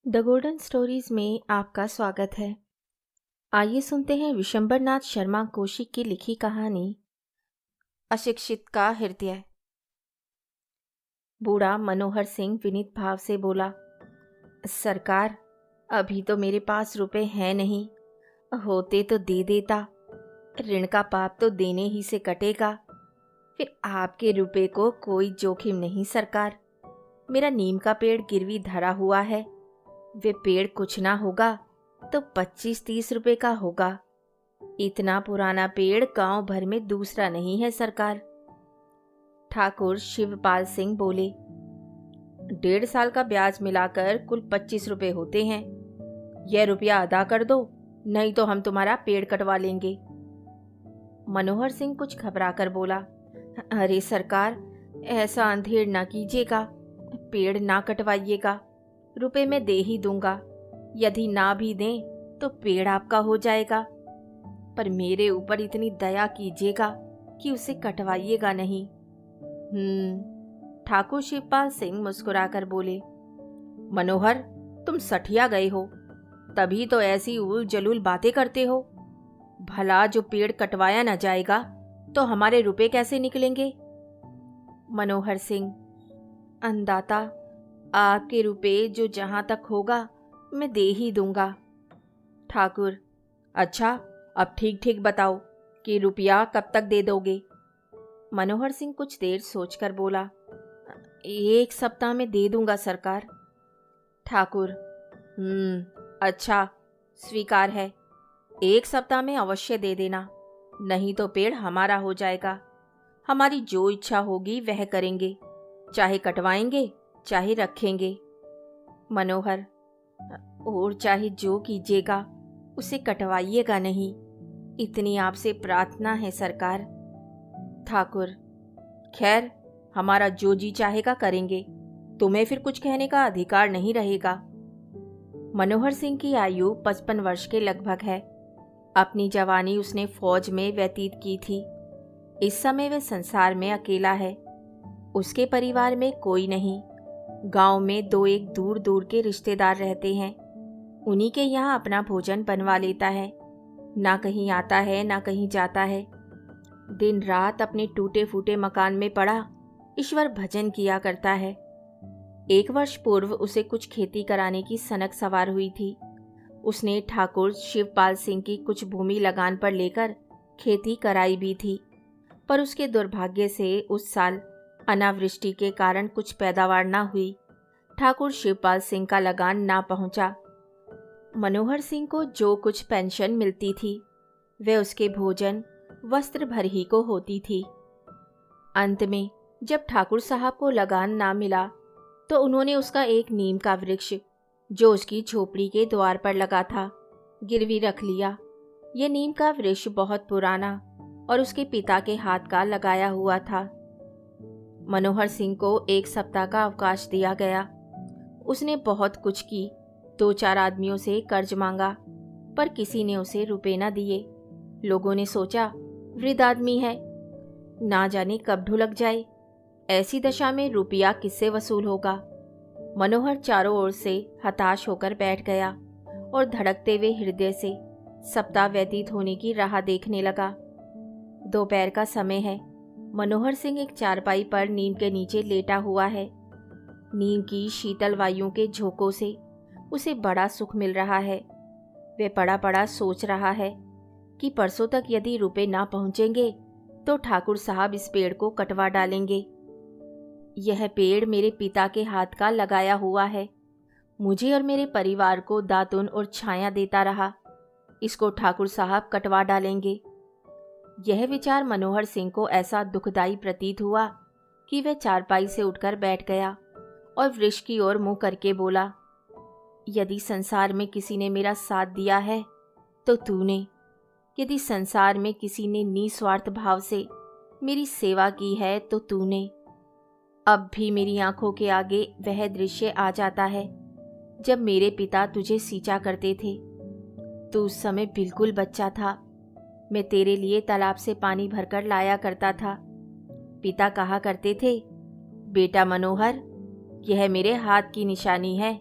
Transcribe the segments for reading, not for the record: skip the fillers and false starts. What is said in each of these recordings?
The golden stories में आपका स्वागत है। आइए सुनते हैं विशंबरनाथ शर्मा कौशिक की लिखी कहानी अशिक्षित का हृदय। बूढ़ा मनोहर सिंह विनीत भाव से बोला, सरकार, अभी तो मेरे पास रुपए हैं नहीं, होते तो दे देता। ऋण का पाप तो देने ही से कटेगा। फिर आपके रुपए को कोई जोखिम नहीं सरकार। मेरा नीम का पेड़ गिरवी धरा हुआ है। वे पेड़ कुछ ना होगा तो 25-30 रुपए का होगा। इतना पुराना पेड़ गांव भर में दूसरा नहीं है सरकार। ठाकुर शिवपाल सिंह बोले, 1.5 साल का ब्याज मिलाकर कुल 25 रुपए होते हैं। यह रुपया अदा कर दो, नहीं तो हम तुम्हारा पेड़ कटवा लेंगे। मनोहर सिंह कुछ घबरा कर बोला, अरे सरकार, ऐसा अंधेर ना कीजिएगा, पेड़ ना कटवाइएगा। रुपए मैं दे ही दूंगा। यदि ना भी दें तो पेड़ आपका हो जाएगा। पर मेरे ऊपर इतनी दया कीजिएगा कि उसे कटवाइएगा नहीं। ठाकुर शिवपाल सिंह मुस्कुराकर बोले, मनोहर, तुम सठिया गए हो, तभी तो ऐसी उल जलूल बातें करते हो। भला जो पेड़ कटवाया न जाएगा तो हमारे रुपए कैसे निकलेंगे? मनोहर सिंह, अन्नदाता, आपके रुपए जो जहां तक होगा मैं दे ही दूंगा। ठाकुर, अच्छा, अब ठीक ठीक बताओ कि रुपया कब तक दे दोगे? मनोहर सिंह कुछ देर सोचकर बोला, 1 सप्ताह में दे दूंगा सरकार। ठाकुर, अच्छा, स्वीकार है। 1 सप्ताह में अवश्य दे देना, नहीं तो पेड़ हमारा हो जाएगा। हमारी जो इच्छा होगी वह करेंगे, चाहे कटवाएंगे चाहे रखेंगे। मनोहर, और चाहे जो कीजिएगा उसे कटवाइएगा नहीं, इतनी आपसे प्रार्थना है सरकार। ठाकुर, खैर, हमारा जो जी चाहेगा करेंगे, तुम्हें फिर कुछ कहने का अधिकार नहीं रहेगा। मनोहर सिंह की आयु 55 वर्ष के लगभग है। अपनी जवानी उसने फौज में व्यतीत की थी। इस समय वह संसार में अकेला है। उसके परिवार में कोई नहीं। गांव में 2-1 दूर दूर के रिश्तेदार रहते हैं। उन्हीं के यहाँ अपना भोजन बनवा लेता है। ना कहीं आता है ना कहीं जाता है। दिन रात अपने टूटे फूटे मकान में पड़ा ईश्वर भजन किया करता है। 1 वर्ष पूर्व उसे कुछ खेती कराने की सनक सवार हुई थी। उसने ठाकुर शिवपाल सिंह की कुछ भूमि लगान पर लेकर खेती कराई भी थी, पर उसके दुर्भाग्य से उस साल अनावृष्टि के कारण कुछ पैदावार ना हुई। ठाकुर शिवपाल सिंह का लगान ना पहुंचा। मनोहर सिंह को जो कुछ पेंशन मिलती थी वह उसके भोजन वस्त्र भर ही को होती थी। अंत में जब ठाकुर साहब को लगान ना मिला तो उन्होंने उसका एक नीम का वृक्ष, जो उसकी झोपड़ी के द्वार पर लगा था, गिरवी रख लिया। यह नीम का वृक्ष बहुत पुराना और उसके पिता के हाथ का लगाया हुआ था। मनोहर सिंह को 1 सप्ताह का अवकाश दिया गया। उसने बहुत कुछ की, 2-4 आदमियों से कर्ज मांगा, पर किसी ने उसे रुपए न दिए। लोगों ने सोचा वृद्ध आदमी है, ना जाने कब ढुलक जाए। ऐसी दशा में रुपया किससे वसूल होगा? मनोहर चारों ओर से हताश होकर बैठ गया और धड़कते हुए हृदय से सप्ताह व्यतीत होने की राह देखने लगा। दोपहर का समय है। मनोहर सिंह एक चारपाई पर नीम के नीचे लेटा हुआ है। नीम की शीतल वायुओं के झोंकों से उसे बड़ा सुख मिल रहा है। वह पड़ा पड़ा सोच रहा है कि परसों तक यदि रुपए ना पहुंचेंगे तो ठाकुर साहब इस पेड़ को कटवा डालेंगे। यह पेड़ मेरे पिता के हाथ का लगाया हुआ है। मुझे और मेरे परिवार को दातुन और छाया देता रहा। इसको ठाकुर साहब कटवा डालेंगे। यह विचार मनोहर सिंह को ऐसा दुखदाई प्रतीत हुआ कि वह चारपाई से उठकर बैठ गया और वृक्ष की ओर मुंह करके बोला, यदि संसार में किसी ने मेरा साथ दिया है तो तूने। यदि संसार में किसी ने निस्वार्थ भाव से मेरी सेवा की है तो तूने। अब भी मेरी आंखों के आगे वह दृश्य आ जाता है जब मेरे पिता तुझे सींचा करते थे। तू उस समय बिल्कुल बच्चा था। मैं तेरे लिए तालाब से पानी भरकर लाया करता था। पिता कहा करते थे, बेटा मनोहर, यह मेरे हाथ की निशानी है,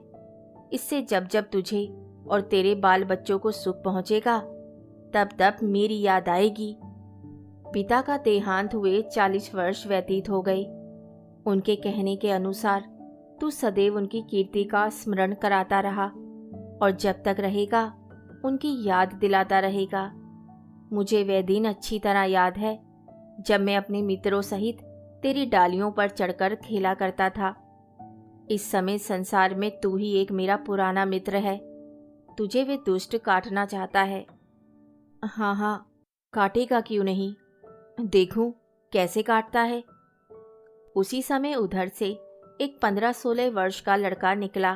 इससे जब जब तुझे और तेरे बाल बच्चों को सुख पहुंचेगा, तब तब मेरी याद आएगी। पिता का देहांत हुए 40 वर्ष व्यतीत हो गए। उनके कहने के अनुसार तू सदैव उनकी कीर्ति का स्मरण कराता रहा और जब तक रहेगा उनकी याद दिलाता रहेगा। मुझे वह दिन अच्छी तरह याद है जब मैं अपने मित्रों सहित तेरी डालियों पर चढ़कर खेला करता था। इस समय संसार में तू ही एक मेरा पुराना मित्र है। तुझे वे दुष्ट काटना चाहता है। हाँ हाँ, काटेगा क्यों नहीं, देखूं कैसे काटता है। उसी समय उधर से एक 15-16 वर्ष का लड़का निकला।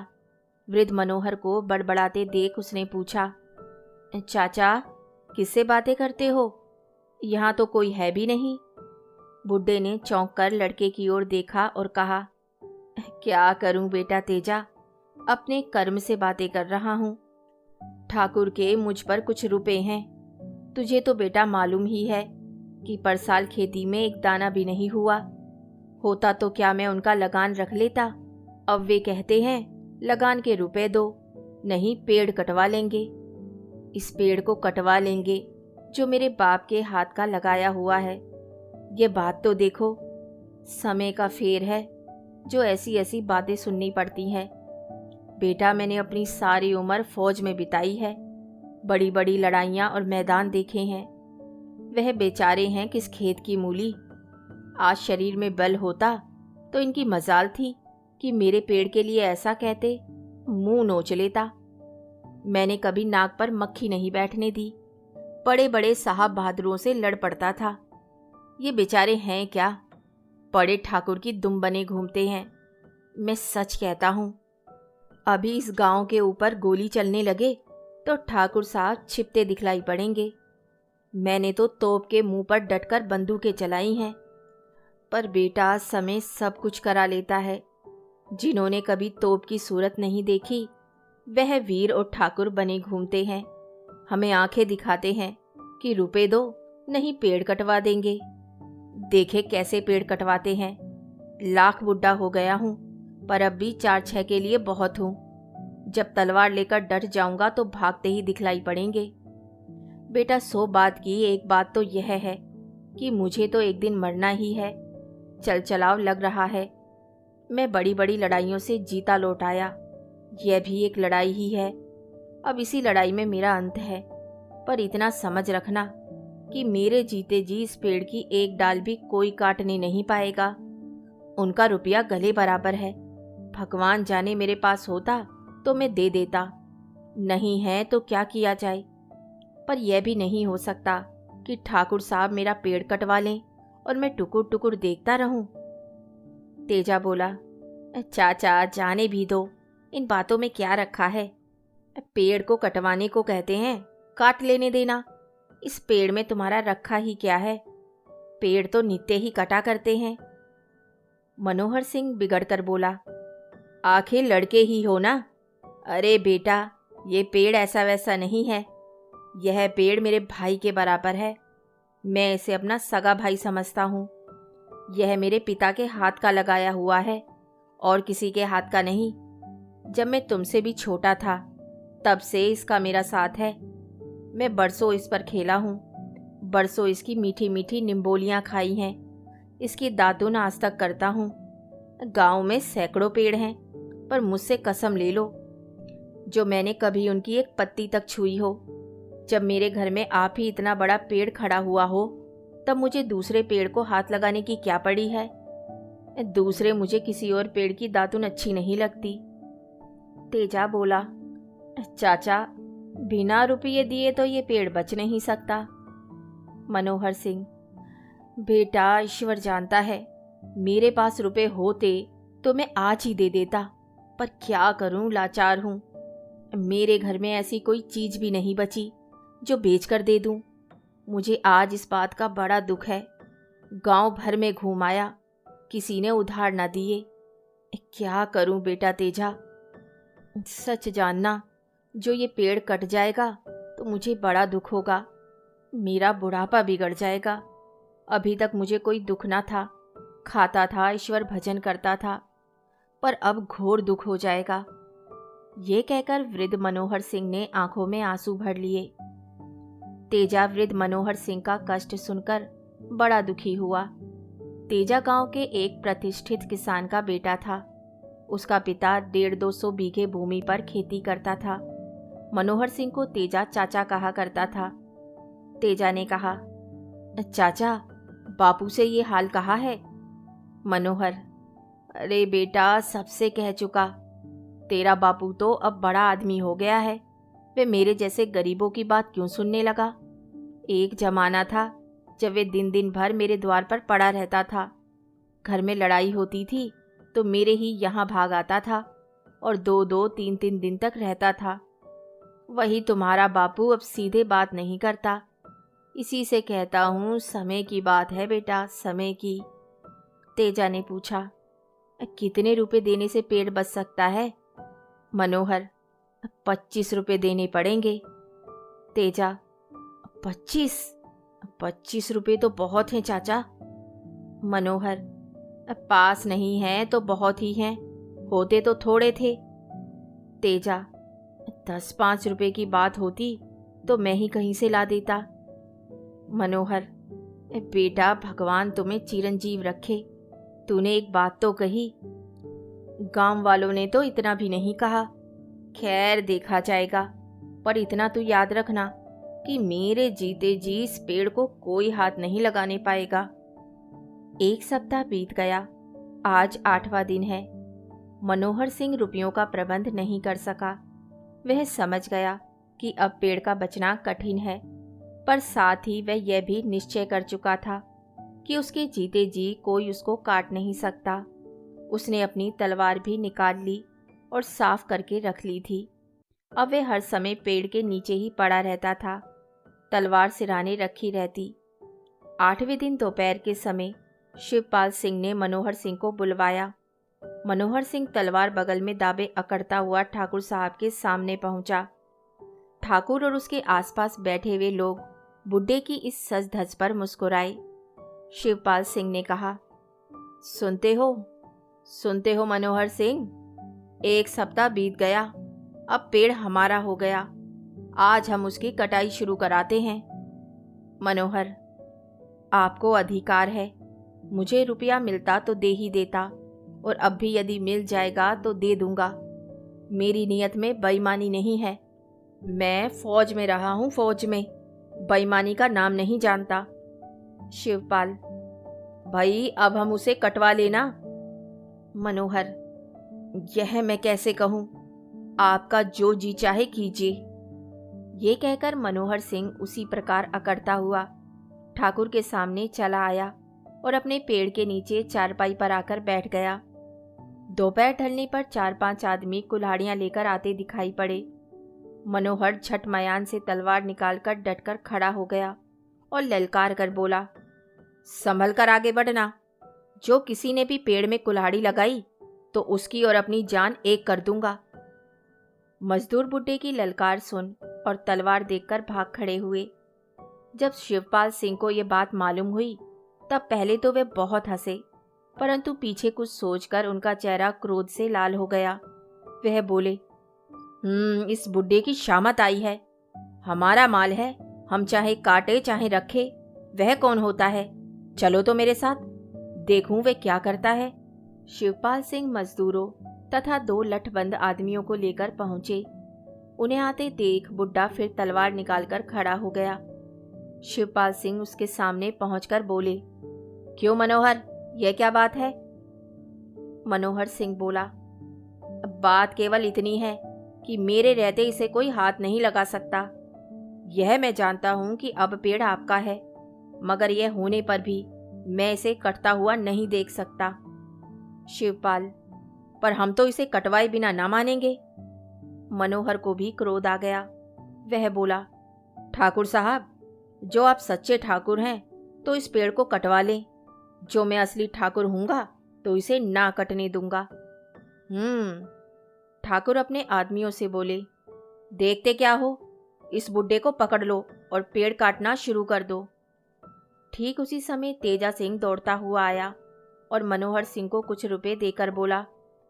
वृद्ध मनोहर को बड़बड़ाते देख उसने पूछा, चाचा किससे बातें करते हो? यहाँ तो कोई है भी नहीं। बुड्ढे ने चौंक कर लड़के की ओर देखा और कहा, क्या करूं बेटा तेजा, अपने कर्म से बातें कर रहा हूँ। ठाकुर के मुझ पर कुछ रुपए हैं। तुझे तो बेटा मालूम ही है कि पर साल खेती में एक दाना भी नहीं हुआ। होता तो क्या मैं उनका लगान रख लेता। अब वे कहते हैं लगान के रुपए दो, नहीं पेड़ कटवा लेंगे। इस पेड़ को कटवा लेंगे जो मेरे बाप के हाथ का लगाया हुआ है। ये बात तो देखो, समय का फेर है जो ऐसी ऐसी बातें सुननी पड़ती हैं। बेटा मैंने अपनी सारी उम्र फौज में बिताई है, बड़ी बड़ी लड़ाइयाँ और मैदान देखे हैं। वह बेचारे हैं किस खेत की मूली। आज शरीर में बल होता तो इनकी मजाल थी कि मेरे पेड़ के लिए ऐसा कहते, मुंह नोच लेता। मैंने कभी नाक पर मक्खी नहीं बैठने दी। बड़े बड़े साहब बहादुरों से लड़ पड़ता था। ये बेचारे हैं क्या, बड़े ठाकुर की दुम बने घूमते हैं। मैं सच कहता हूँ, अभी इस गांव के ऊपर गोली चलने लगे तो ठाकुर साहब छिपते दिखलाई पड़ेंगे। मैंने तो तोप के मुंह पर डटकर बंदूकें चलाई हैं। पर बेटा समय सब कुछ करा लेता है। जिन्होंने कभी तोप की सूरत नहीं देखी वह वीर और ठाकुर बने घूमते हैं। हमें आंखें दिखाते हैं कि रुपए दो नहीं पेड़ कटवा देंगे। देखे कैसे पेड़ कटवाते हैं। लाख बुढ़ा हो गया हूँ पर अब भी 4-6 के लिए बहुत हूँ। जब तलवार लेकर डट जाऊंगा तो भागते ही दिखलाई पड़ेंगे। बेटा 100 बात की एक बात तो यह है कि मुझे तो एक दिन मरना ही है। चल चलाव लग रहा है। मैं बड़ी बड़ी लड़ाइयों से जीता लौट आया। यह भी एक लड़ाई ही है। अब इसी लड़ाई में मेरा अंत है। पर इतना समझ रखना कि मेरे जीते जी इस पेड़ की एक डाल भी कोई काटने नहीं पाएगा। उनका रुपया गले बराबर है। भगवान जाने मेरे पास होता तो मैं दे देता, नहीं है तो क्या किया जाए। पर यह भी नहीं हो सकता कि ठाकुर साहब मेरा पेड़ कटवा लें और मैं टुकुर टुकुर देखता रहूं। तेजा बोला, चाचा जाने भी दो, इन बातों में क्या रखा है। पेड़ को कटवाने को कहते हैं, काट लेने देना। इस पेड़ में तुम्हारा रखा ही क्या है। पेड़ तो नित्य ही कटा करते हैं। मनोहर सिंह बिगड़कर बोला, आखिर लड़के ही हो ना। अरे बेटा ये पेड़ ऐसा वैसा नहीं है। यह पेड़ मेरे भाई के बराबर है। मैं इसे अपना सगा भाई समझता हूँ। यह मेरे पिता के हाथ का लगाया हुआ है और किसी के हाथ का नहीं। जब मैं तुमसे भी छोटा था तब से इसका मेरा साथ है। मैं बरसों इस पर खेला हूँ, बरसों इसकी मीठी मीठी निम्बोलियाँ खाई हैं। इसकी दातुन आज तक करता हूँ। गांव में सैकड़ों पेड़ हैं पर मुझसे कसम ले लो जो मैंने कभी उनकी एक पत्ती तक छुई हो। जब मेरे घर में आप ही इतना बड़ा पेड़ खड़ा हुआ हो तब मुझे दूसरे पेड़ को हाथ लगाने की क्या पड़ी है। दूसरे मुझे किसी और पेड़ की दातुन अच्छी नहीं लगती। तेजा बोला, चाचा बिना रुपये दिए तो ये पेड़ बच नहीं सकता। मनोहर सिंह, बेटा ईश्वर जानता है, मेरे पास रुपए होते तो मैं आज ही दे देता, पर क्या करूं, लाचार हूं। मेरे घर में ऐसी कोई चीज भी नहीं बची जो बेचकर दे दूं। मुझे आज इस बात का बड़ा दुख है। गांव भर में घूम आया, किसी ने उधार ना दिए। क्या करूं बेटा तेजा। सच जानना, जो ये पेड़ कट जाएगा तो मुझे बड़ा दुख होगा। मेरा बुढ़ापा बिगड़ जाएगा। अभी तक मुझे कोई दुख ना था, खाता था, ईश्वर भजन करता था, पर अब घोर दुख हो जाएगा। ये कहकर वृद्ध मनोहर सिंह ने आंखों में आंसू भर लिए। तेजा वृद्ध मनोहर सिंह का कष्ट सुनकर बड़ा दुखी हुआ। तेजा गांव के एक प्रतिष्ठित किसान का बेटा था। उसका पिता 150-200 बीघे भूमि पर खेती करता था। मनोहर सिंह को तेजा चाचा कहा करता था। तेजा ने कहा, चाचा, बापू से ये हाल कहा है? मनोहर, अरे बेटा, सबसे कह चुका। तेरा बापू तो अब बड़ा आदमी हो गया है, वे मेरे जैसे गरीबों की बात क्यों सुनने लगा? एक जमाना था जब वे दिन दिन भर मेरे द्वार पर पड़ा रहता था। घर में लड़ाई होती थी तो मेरे ही यहाँ भाग आता था और 2-2, 3-3 दिन तक रहता था। वही तुम्हारा बापू अब सीधे बात नहीं करता। इसी से कहता हूँ, समय की बात है बेटा, समय की। तेजा ने पूछा, कितने रुपए देने से पेड़ बच सकता है? मनोहर, 25 रुपए देने पड़ेंगे। तेजा, 25 रुपए तो बहुत हैं चाचा। मनोहर, पास नहीं है तो बहुत ही हैं, होते तो थोड़े थे। तेजा, 10-5 रुपए की बात होती तो मैं ही कहीं से ला देता। मनोहर, बेटा, भगवान तुम्हें चिरंजीव रखे। तूने एक बात तो कही। गांव वालों ने तो इतना भी नहीं कहा। खैर, देखा जाएगा, पर इतना तू याद रखना कि मेरे जीते जी इस पेड़ को कोई हाथ नहीं लगाने पाएगा। 1 सप्ताह बीत गया। आज 8वां दिन है। मनोहर सिंह रुपयों का प्रबंध नहीं कर सका। वह समझ गया कि अब पेड़ का बचना कठिन है, पर साथ ही वह यह भी निश्चय कर चुका था कि उसके जीते जी कोई उसको काट नहीं सकता। उसने अपनी तलवार भी निकाल ली और साफ करके रख ली थी। अब वह हर समय पेड़ के नीचे ही पड़ा रहता था, तलवार सिरहाने रखी रहती। 8वें दिन दोपहर के समय शिवपाल सिंह ने मनोहर सिंह को बुलवाया। मनोहर सिंह तलवार बगल में दाबे अकड़ता हुआ ठाकुर साहब के सामने पहुंचा। ठाकुर और उसके आसपास बैठे हुए लोग बुड्ढे की इस सज धज पर मुस्कुराए। शिवपाल सिंह ने कहा, सुनते हो मनोहर सिंह, 1 सप्ताह बीत गया, अब पेड़ हमारा हो गया। आज हम उसकी कटाई शुरू कराते हैं। मनोहर, आपको अधिकार है। मुझे रुपया मिलता तो दे ही देता, और अब भी यदि मिल जाएगा तो दे दूंगा। मेरी नियत में बेईमानी नहीं है। मैं फौज में रहा हूं, फौज में बेईमानी का नाम नहीं जानता। शिवपाल, भाई, अब हम उसे कटवा लेना। मनोहर, यह मैं कैसे कहूं? आपका जो जी चाहे कीजिए। ये कहकर मनोहर सिंह उसी प्रकार अकड़ता हुआ ठाकुर के सामने चला आया और अपने पेड़ के नीचे चारपाई पर आकर बैठ गया। दोपहर ढलने पर 4-5 आदमी कुल्हाड़ियां लेकर आते दिखाई पड़े। मनोहर झट मयान से तलवार निकालकर डटकर खड़ा हो गया और ललकार कर बोला, संभल कर आगे बढ़ना। जो किसी ने भी पेड़ में कुल्हाड़ी लगाई तो उसकी और अपनी जान एक कर दूंगा। मजदूर बुड्ढे की ललकार सुन और तलवार देखकर भाग खड़े हुए। जब शिवपाल सिंह को यह बात मालूम हुई तब पहले तो वे बहुत हंसे, परंतु पीछे कुछ सोचकर उनका चेहरा क्रोध से लाल हो गया। वह बोले, इस बुड्ढे की शामत आई है। हमारा माल है, हम चाहे काटे चाहे रखे, वह कौन होता है? चलो तो मेरे साथ, देखूं वे क्या करता है। शिवपाल सिंह मजदूरों तथा 2 लठबंद आदमियों को लेकर पहुंचे। उन्हें आते देख बुड्ढा फिर तलवार निकालकर खड़ा हो गया। शिवपाल सिंह उसके सामने पहुंचकर बोले, क्यों मनोहर, यह क्या बात है? मनोहर सिंह बोला, बात केवल इतनी है कि मेरे रहते इसे कोई हाथ नहीं लगा सकता। यह मैं जानता हूं कि अब पेड़ आपका है, मगर यह होने पर भी मैं इसे कटता हुआ नहीं देख सकता। शिवपाल, पर हम तो इसे कटवाए बिना ना मानेंगे। मनोहर को भी क्रोध आ गया। वह बोला, ठाकुर साहब, जो आप सच्चे ठाकुर हैं तो इस पेड़ को कटवा लें। जो मैं असली ठाकुर हूँगा तो इसे ना कटने दूंगा। ठाकुर अपने आदमियों से बोले, देखते क्या हो, इस बुड्ढे को पकड़ लो और पेड़ काटना शुरू कर दो। ठीक उसी समय तेजा सिंह दौड़ता हुआ आया और मनोहर सिंह को कुछ रुपए देकर बोला,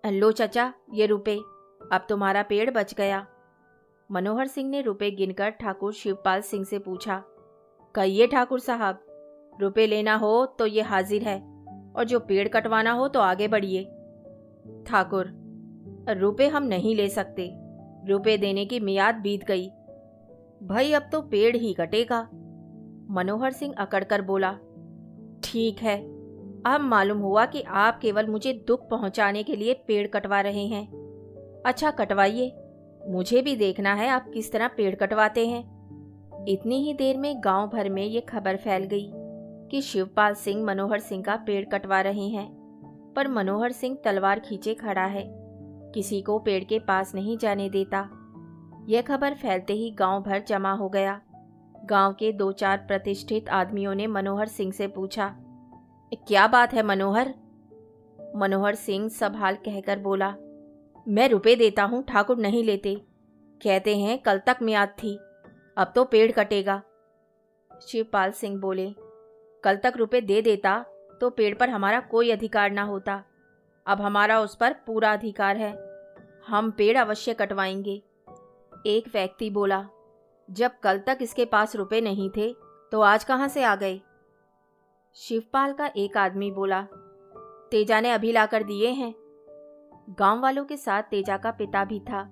लो चाचा, ये रुपए। अब तुम्हारा पेड़ बच गया। मनोहर सिंह ने रुपए गिनकर ठाकुर शिवपाल सिंह से पूछा, कहिए ठाकुर साहब, रुपए लेना हो तो ये हाजिर है, और जो पेड़ कटवाना हो तो आगे बढ़िए। ठाकुर, रुपए हम नहीं ले सकते, रुपए देने की मियाद बीत गई। भाई अब तो पेड़ ही कटेगा। मनोहर सिंह अकड़कर बोला, ठीक है, अब मालूम हुआ कि आप केवल मुझे दुख पहुंचाने के लिए पेड़ कटवा रहे हैं। अच्छा कटवाइए, मुझे भी देखना है आप किस तरह पेड़ कटवाते हैं। इतनी ही देर में गांव भर में ये खबर फैल गई कि शिवपाल सिंह मनोहर सिंह का पेड़ कटवा रहे हैं, पर मनोहर सिंह तलवार खींचे खड़ा है, किसी को पेड़ के पास नहीं जाने देता। यह खबर फैलते ही गांव भर जमा हो गया। गांव के 2-4 प्रतिष्ठित आदमियों ने मनोहर सिंह से पूछा, क्या बात है मनोहर? मनोहर सिंह सब हाल कहकर बोला, मैं रुपए देता हूं, ठाकुर नहीं लेते। कहते हैं कल तक मियाद थी, अब तो पेड़ कटेगा। शिवपाल सिंह बोले, कल तक रुपए दे देता तो पेड़ पर हमारा कोई अधिकार ना होता। अब हमारा उस पर पूरा अधिकार है, हम पेड़ अवश्य कटवाएंगे। एक व्यक्ति बोला, जब कल तक इसके पास रुपए नहीं थे तो आज कहाँ से आ गए? शिवपाल का एक आदमी बोला, तेजा ने अभी लाकर दिए हैं। गांव वालों के साथ तेजा का पिता भी था।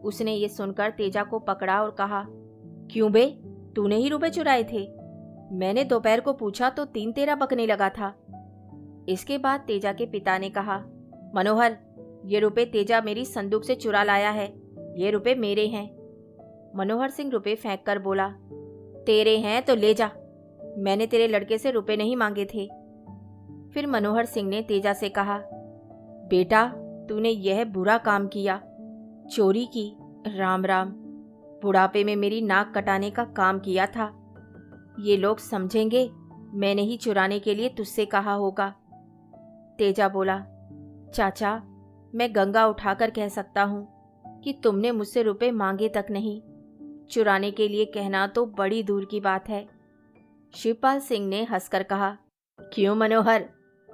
उसने ये सुनकर तेजा को पकड़ा और कहा, क्यों बे, तूने ही रुपए चुराए थे? मैंने दोपहर को पूछा तो 3-13 बकने लगा था। इसके बाद तेजा के पिता ने कहा, मनोहर, ये रुपए तेजा मेरी संदूक से चुरा लाया है, ये रुपए मेरे हैं। मनोहर सिंह रुपए फेंक कर बोला, तेरे हैं तो ले जा, मैंने तेरे लड़के से रुपए नहीं मांगे थे। फिर मनोहर सिंह ने तेजा से कहा, बेटा, तूने यह बुरा काम किया, चोरी की। राम राम, बुढ़ापे में मेरी नाक कटाने का काम किया था। ये लोग समझेंगे मैंने ही चुराने के लिए तुझसे कहा होगा। तेजा बोला, चाचा, मैं गंगा उठाकर कह सकता हूँ कि तुमने मुझसे रुपए मांगे तक नहीं। चुराने के लिए कहना तो बड़ी दूर की बात है। शिवपाल सिंह ने हंसकर कहा, क्यों मनोहर,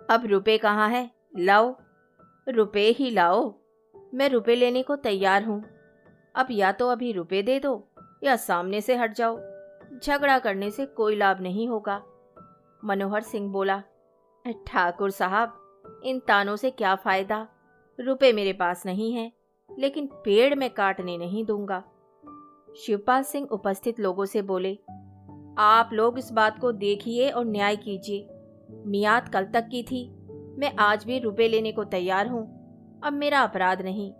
अब रुपए कहाँ है? लाओ, रुपए ही लाओ। मैं रुपए लेने को तैयार हूँ। अब या तो अभी रुपए दे दो या सामने से हट जाओ, झगड़ा करने से कोई लाभ नहीं होगा। मनोहर सिंह बोला, ठाकुर साहब, इन तानों से क्या फायदा? रुपए मेरे पास नहीं है, लेकिन पेड़ में काटने नहीं दूंगा। शिवपाल सिंह उपस्थित लोगों से बोले, आप लोग इस बात को देखिए और न्याय कीजिए। मियाद कल तक की थी, मैं आज भी रुपए लेने को तैयार हूँ। अब मेरा अपराध नहीं,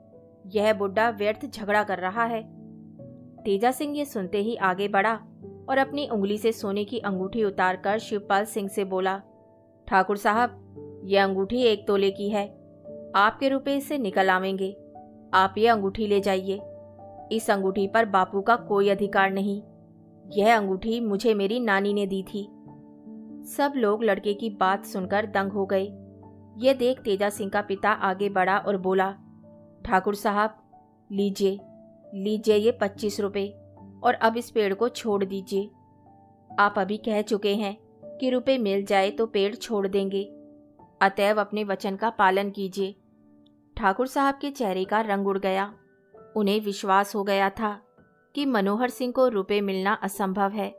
यह बुड्ढा व्यर्थ झगड़ा कर रहा है। तेजा सिंह ये सुनते ही आगे बढ़ा और अपनी उंगली से सोने की अंगूठी उतारकर शिवपाल सिंह से बोला, ठाकुर साहब, यह अंगूठी 1 तोले की है, आपके रुपए इससे निकल आवेंगे। आप ये अंगूठी ले जाइए। इस अंगूठी पर बापू का कोई अधिकार नहीं। यह अंगूठी मुझे मेरी नानी ने दी थी। सब लोग लड़के की बात सुनकर दंग हो गए। यह देख तेजा सिंह का पिता आगे बढ़ा और बोला, ठाकुर साहब, लीजिए लीजिए ये 25 रुपए, और अब इस पेड़ को छोड़ दीजिए। आप अभी कह चुके हैं कि रुपए मिल जाए तो पेड़ छोड़ देंगे, अतएव अपने वचन का पालन कीजिए। ठाकुर साहब के चेहरे का रंग उड़ गया। उन्हें विश्वास हो गया था कि मनोहर सिंह को रुपए मिलना असंभव है।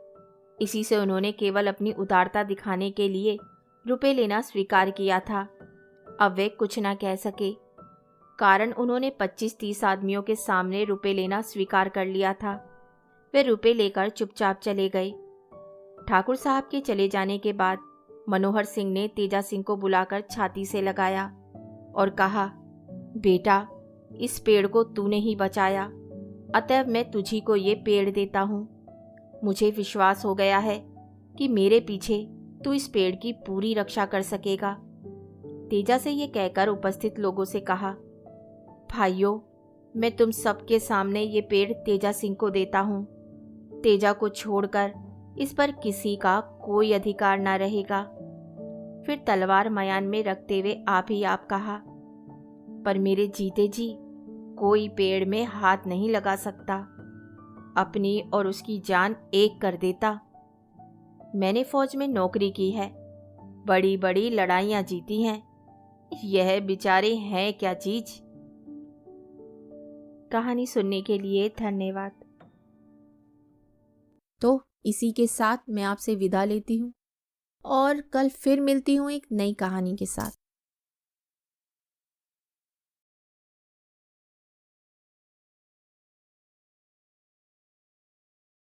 इसी से उन्होंने केवल अपनी उदारता दिखाने के लिए रुपए लेना स्वीकार किया था। अब वे कुछ ना कह सके, कारण उन्होंने 25-30 आदमियों के सामने रुपए लेना स्वीकार कर लिया था। वे रुपए लेकर चुपचाप चले गए। ठाकुर साहब के चले जाने के बाद मनोहर सिंह ने तेजा सिंह को बुलाकर छाती से लगाया और कहा, बेटा, इस पेड़ को तूने ही बचाया, अतएव मैं तुझी को ये पेड़ देता हूँ। मुझे विश्वास हो गया है कि मेरे पीछे तू इस पेड़ की पूरी रक्षा कर सकेगा। तेजा से ये कहकर उपस्थित लोगों से कहा, भाइयों, मैं तुम सबके सामने ये पेड़ तेजा सिंह को देता हूँ। तेजा को छोड़कर इस पर किसी का कोई अधिकार ना रहेगा। फिर तलवार मयान में रखते हुए आप ही आप कहा, पर मेरे जीते जी कोई पेड़ में हाथ नहीं लगा सकता। अपनी और उसकी जान एक कर देता। मैंने फौज में नौकरी की है, बड़ी बड़ी लड़ाइयाँ जीती हैं। यह बेचारे हैं क्या चीज? कहानी सुनने के लिए धन्यवाद। तो इसी के साथ मैं आपसे विदा लेती हूँ और कल फिर मिलती हूँ एक नई कहानी के साथ।